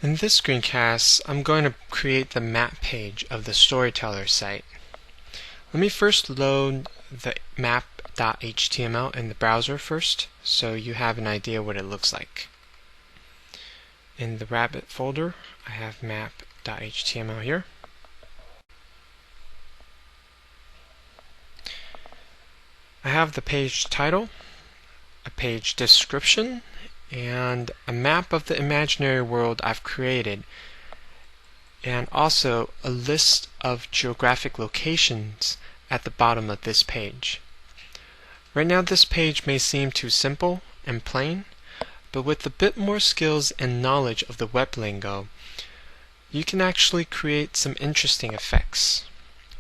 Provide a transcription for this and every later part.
In this screencast, I'm going to create the map page of the Storyteller site. Let me first load the map.html in the browser first, so you have an idea what it looks like. In the Rabbit folder, I have map.html here. I have the page title, a page description, and a map of the imaginary world I've created, and also a list of geographic locations at the bottom of this page. Right now this page may seem too simple and plain, but with a bit more skills and knowledge of the web lingo, you can actually create some interesting effects.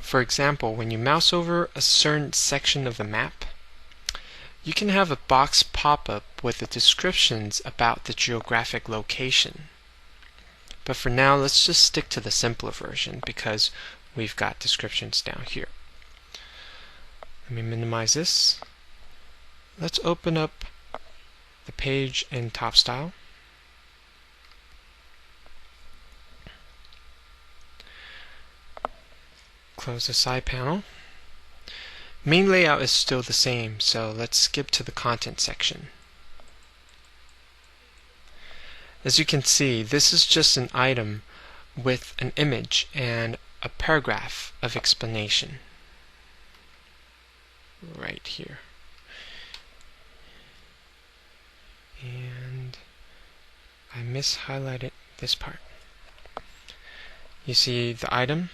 For example, when you mouse over a certain section of the map, you can have a box pop up with the descriptions about the geographic location. But for now, let's just stick to the simpler version because we've got descriptions down here. Let me minimize this. Let's open up the page in top style. Close the side panel. Main layout is still the same, so let's skip to the content section. As you can see, this is just an item with an image and a paragraph of explanation right here. And I mis-highlighted this part. You see the item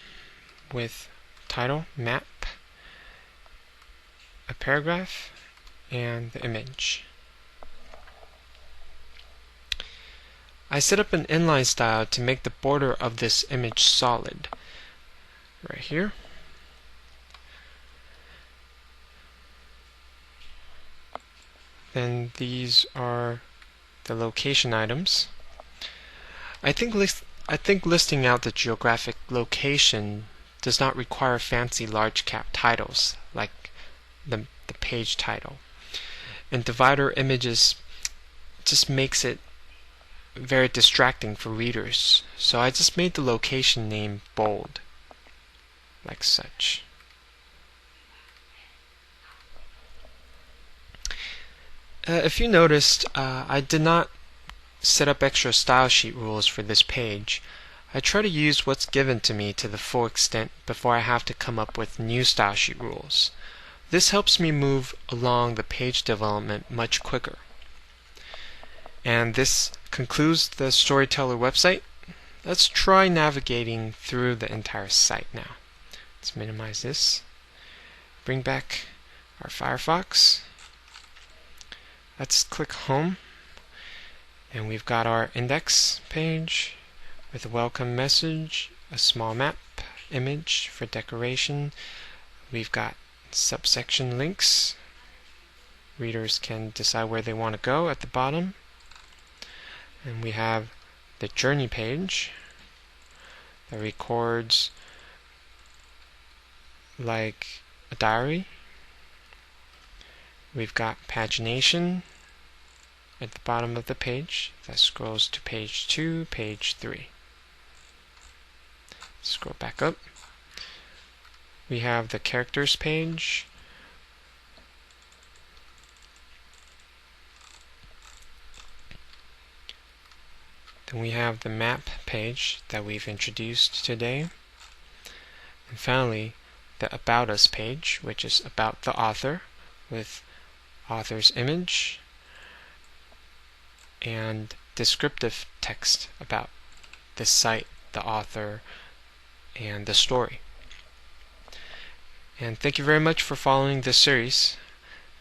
with title, map, a paragraph, and the image. I set up an inline style to make the border of this image solid. Right here. Then these are the location items. I think listing out the geographic location does not require fancy large cap titles like the page title. And divider images just makes it very distracting for readers. So I just made the location name bold, like such. If you noticed, I did not set up extra style sheet rules for this page. I try to use what's given to me to the full extent before I have to come up with new style sheet rules. This helps me move along the page development much quicker. And this concludes the Storyteller website. Let's try navigating through the entire site now. Let's minimize this. Bring back our Firefox. Let's click Home. And we've got our index page with a welcome message, a small map, image for decoration. We've got subsection links. Readers can decide where they want to go at the bottom. And we have the journey page that records like a diary. We've got pagination at the bottom of the page that scrolls to page 2, page 3. Scroll back up. We have the characters page. Then we have the map page that we've introduced today. And finally, the About Us page, which is about the author with author's image and descriptive text about the site, the author, and the story. And thank you very much for following this series.